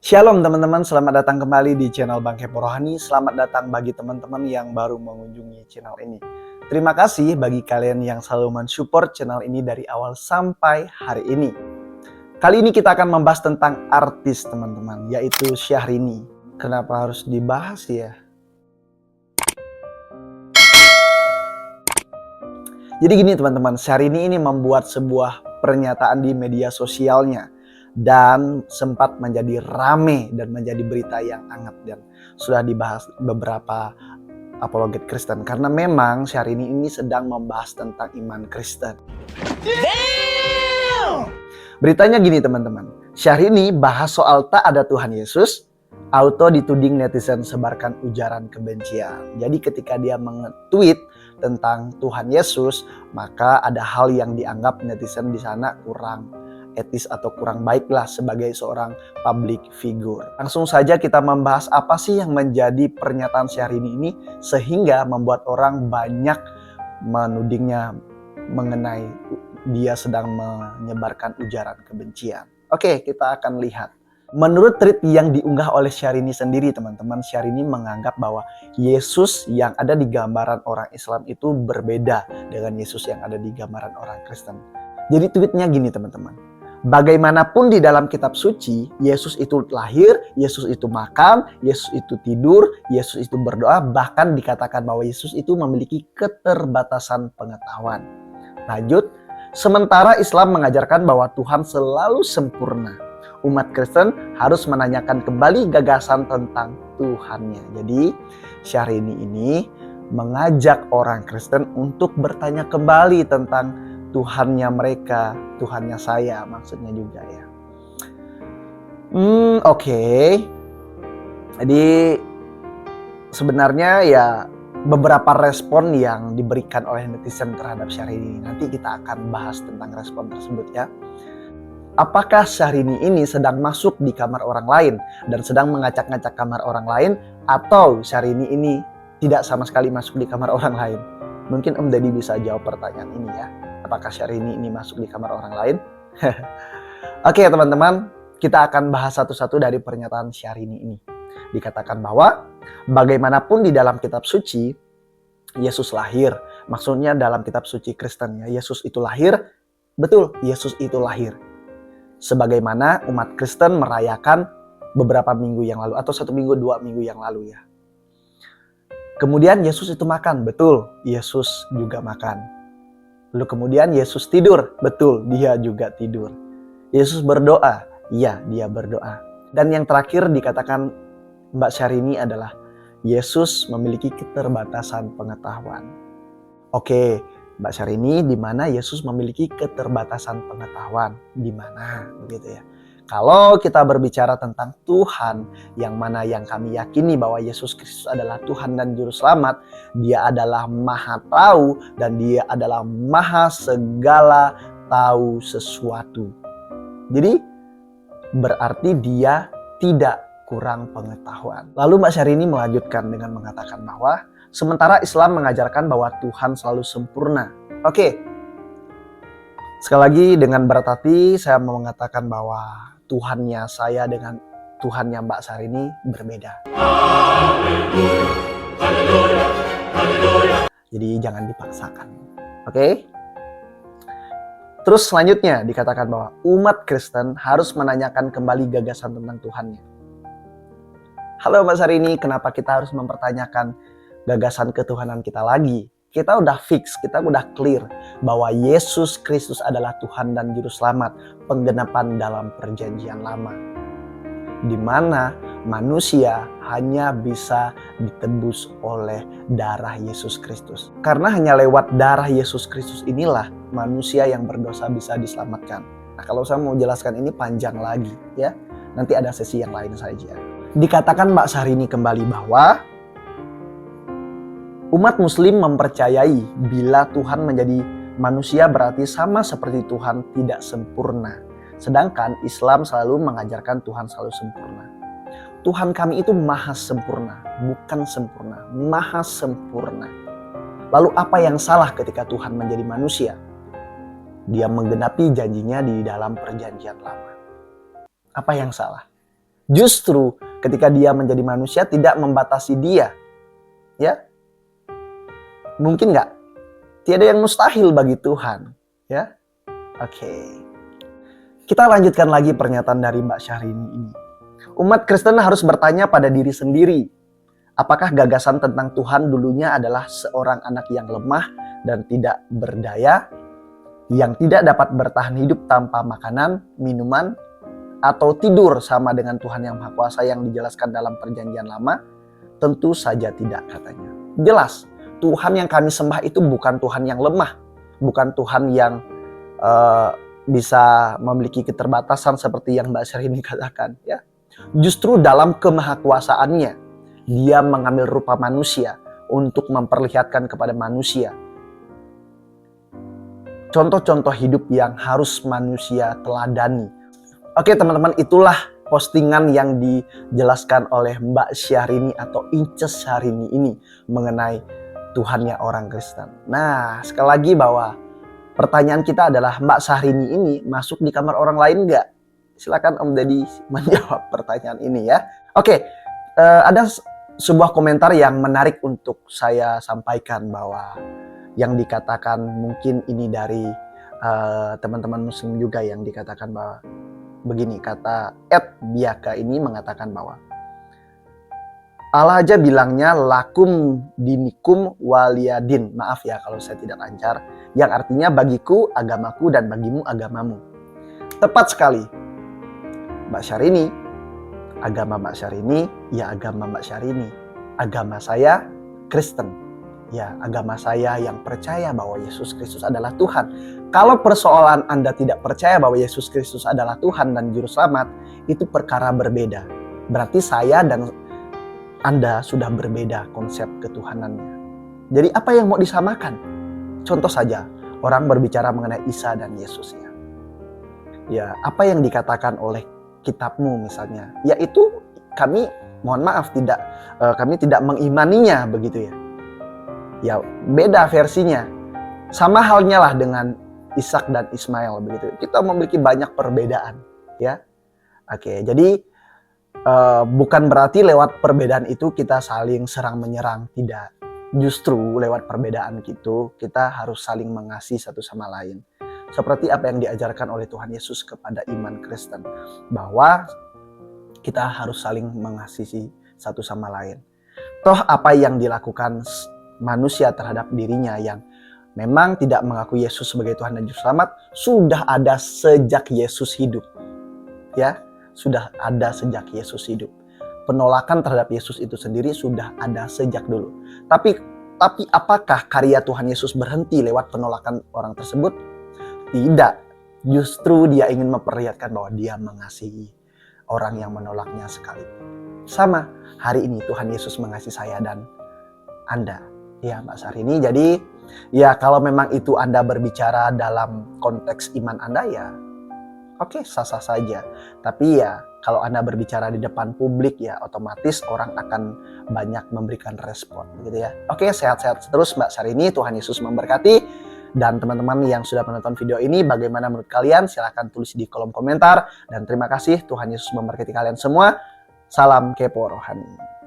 Shalom teman-teman, selamat datang kembali di channel Bang Kepo Rohani. Selamat datang bagi teman-teman yang baru mengunjungi channel ini. Terima kasih bagi kalian yang selalu mensupport channel ini dari awal sampai hari ini. Kali ini kita akan membahas tentang artis teman-teman, yaitu Syahrini. Kenapa harus dibahas ya? Jadi gini teman-teman, Syahrini ini membuat sebuah pernyataan di media sosialnya dan sempat menjadi rame dan menjadi berita yang hangat dan sudah dibahas beberapa apologet Kristen karena memang Syahrini ini sedang membahas tentang iman Kristen. Beritanya gini teman-teman, Syahrini bahas soal tak ada Tuhan Yesus, auto dituding netizen sebarkan ujaran kebencian. Jadi ketika dia nge-tweet tentang Tuhan Yesus, maka ada hal yang dianggap netizen di sana kurang etis atau kurang baiklah sebagai seorang public figure. Langsung saja kita membahas apa sih yang menjadi pernyataan Syahrini ini sehingga membuat orang banyak menudingnya mengenai dia sedang menyebarkan ujaran kebencian. Oke, kita akan lihat. Menurut tweet yang diunggah oleh Syahrini sendiri teman-teman, Syahrini menganggap bahwa Yesus yang ada di gambaran orang Islam itu berbeda dengan Yesus yang ada di gambaran orang Kristen. Jadi tweetnya gini teman-teman. Bagaimanapun di dalam kitab suci, Yesus itu lahir, Yesus itu makan, Yesus itu tidur, Yesus itu berdoa, bahkan dikatakan bahwa Yesus itu memiliki keterbatasan pengetahuan. Lanjut, sementara Islam mengajarkan bahwa Tuhan selalu sempurna. Umat Kristen harus menanyakan kembali gagasan tentang Tuhannya. Jadi, Syahrini ini mengajak orang Kristen untuk bertanya kembali tentang Tuhannya mereka, Tuhannya saya maksudnya juga ya. Oke. Jadi sebenarnya ya beberapa respon yang diberikan oleh netizen terhadap Syahrini. Nanti kita akan bahas tentang respon tersebut ya. Apakah Syahrini ini sedang masuk di kamar orang lain dan sedang mengacak-ngacak kamar orang lain, atau Syahrini ini tidak sama sekali masuk di kamar orang lain? Mungkin Om Deddy bisa jawab pertanyaan ini ya. Apakah Syahrini ini masuk di kamar orang lain? Oke teman-teman, kita akan bahas satu-satu dari pernyataan Syahrini ini. Dikatakan bahwa bagaimanapun di dalam kitab suci, Yesus lahir. Maksudnya dalam kitab suci Kristen ya, Yesus itu lahir. Betul, Yesus itu lahir. Sebagaimana umat Kristen merayakan beberapa minggu yang lalu, atau 1 minggu, 2 minggu yang lalu ya. Kemudian Yesus itu makan, betul, Yesus juga makan. Lalu kemudian Yesus tidur, betul, dia juga tidur. Yesus berdoa, iya, dia berdoa. Dan yang terakhir dikatakan Mbak Syahrini adalah Yesus memiliki keterbatasan pengetahuan. Oke, Mbak Syahrini, di mana Yesus memiliki keterbatasan pengetahuan? Di mana, begitu ya? Kalau kita berbicara tentang Tuhan, yang mana yang kami yakini bahwa Yesus Kristus adalah Tuhan dan Juru Selamat, Dia adalah Maha Tahu dan Dia adalah Maha Segala Tahu sesuatu. Jadi berarti Dia tidak kurang pengetahuan. Lalu Mbak Syahrini melanjutkan dengan mengatakan bahwa sementara Islam mengajarkan bahwa Tuhan selalu sempurna. Oke, sekali lagi dengan berat hati saya mau mengatakan bahwa Tuhannya saya dengan Tuhannya Mbak Syahrini berbeda. Jadi jangan dipaksakan. Oke? Terus selanjutnya dikatakan bahwa umat Kristen harus menanyakan kembali gagasan tentang Tuhannya. Halo Mbak Syahrini, kenapa kita harus mempertanyakan gagasan ketuhanan kita lagi? Kita udah fix, kita udah clear bahwa Yesus Kristus adalah Tuhan dan Juru Selamat, penggenapan dalam perjanjian lama. Di mana manusia hanya bisa ditebus oleh darah Yesus Kristus. Karena hanya lewat darah Yesus Kristus inilah manusia yang berdosa bisa diselamatkan. Nah, kalau saya mau jelaskan ini panjang lagi ya. Nanti ada sesi yang lain saja. Dikatakan Mbak Syahrini kembali bahwa umat Muslim mempercayai bila Tuhan menjadi manusia berarti sama seperti Tuhan tidak sempurna. Sedangkan Islam selalu mengajarkan Tuhan selalu sempurna. Tuhan kami itu maha sempurna, bukan sempurna, maha sempurna. Lalu apa yang salah ketika Tuhan menjadi manusia? Dia menggenapi janjinya di dalam perjanjian lama. Apa yang salah? Justru ketika dia menjadi manusia tidak membatasi dia. Ya, mungkin nggak? Tiada yang mustahil bagi Tuhan. Ya, oke. Kita lanjutkan lagi pernyataan dari Mbak Syahrini ini. Umat Kristen harus bertanya pada diri sendiri, apakah gagasan tentang Tuhan dulunya adalah seorang anak yang lemah dan tidak berdaya, yang tidak dapat bertahan hidup tanpa makanan, minuman, atau tidur sama dengan Tuhan yang Maha Kuasa yang dijelaskan dalam Perjanjian Lama? Tentu saja tidak, katanya. Jelas, Tuhan yang kami sembah itu bukan Tuhan yang lemah, bukan Tuhan yang bisa memiliki keterbatasan seperti yang Mbak Syahrini katakan. Ya, justru dalam kemahakuasaannya, dia mengambil rupa manusia untuk memperlihatkan kepada manusia contoh-contoh hidup yang harus manusia teladani. Oke teman-teman, itulah postingan yang dijelaskan oleh Mbak Syahrini atau Inces Syahrini ini mengenai Tuhannya orang Kristen. Nah, sekali lagi bahwa pertanyaan kita adalah, Mbak Syahrini ini masuk di kamar orang lain nggak? Silakan Om Deddy menjawab pertanyaan ini ya. Oke, ada sebuah komentar yang menarik untuk saya sampaikan, bahwa yang dikatakan mungkin ini dari teman-teman muslim juga, yang dikatakan bahwa begini, kata @biaka ini mengatakan bahwa Allah aja bilangnya lakum dinikum waliyadin. Maaf ya kalau saya tidak lancar. Yang artinya bagiku agamaku dan bagimu agamamu. Tepat sekali. Mbak Syahrini, agama Mbak Syahrini, ya agama Mbak Syahrini. Agama saya Kristen. Ya, agama saya yang percaya bahwa Yesus Kristus adalah Tuhan. Kalau persoalan Anda tidak percaya bahwa Yesus Kristus adalah Tuhan dan Juru Selamat, itu perkara berbeda. Berarti saya dan Anda sudah berbeda konsep ketuhanannya. Jadi apa yang mau disamakan? Contoh saja, orang berbicara mengenai Isa dan Yesus ya. Ya, apa yang dikatakan oleh kitabmu misalnya, yaitu kami, mohon maaf, kami tidak mengimaninya begitu ya. Ya, beda versinya. Sama halnya lah dengan Ishak dan Ismail begitu. Kita memiliki banyak perbedaan, ya. Oke, jadi bukan berarti lewat perbedaan itu kita saling serang menyerang, tidak. Justru lewat perbedaan itu kita harus saling mengasihi satu sama lain. Seperti apa yang diajarkan oleh Tuhan Yesus kepada iman Kristen, bahwa kita harus saling mengasihi satu sama lain. Toh apa yang dilakukan manusia terhadap dirinya yang memang tidak mengaku Yesus sebagai Tuhan dan Juru Selamat sudah ada sejak Yesus hidup. Ya, sudah ada sejak Yesus hidup. Penolakan terhadap Yesus itu sendiri sudah ada sejak dulu. Tapi apakah karya Tuhan Yesus berhenti lewat penolakan orang tersebut? Tidak. Justru dia ingin memperlihatkan bahwa dia mengasihi orang yang menolaknya sekalipun. Sama, hari ini Tuhan Yesus mengasihi saya dan Anda. Ya, Mbak Syahrini. Jadi, ya kalau memang itu Anda berbicara dalam konteks iman Anda, ya oke, sah-sah saja. Tapi ya, kalau Anda berbicara di depan publik, ya otomatis orang akan banyak memberikan respon, gitu ya. Oke, sehat-sehat terus Mbak Syahrini. Tuhan Yesus memberkati. Dan teman-teman yang sudah menonton video ini, bagaimana menurut kalian? Silahkan tulis di kolom komentar. Dan terima kasih, Tuhan Yesus memberkati kalian semua. Salam kepo rohani.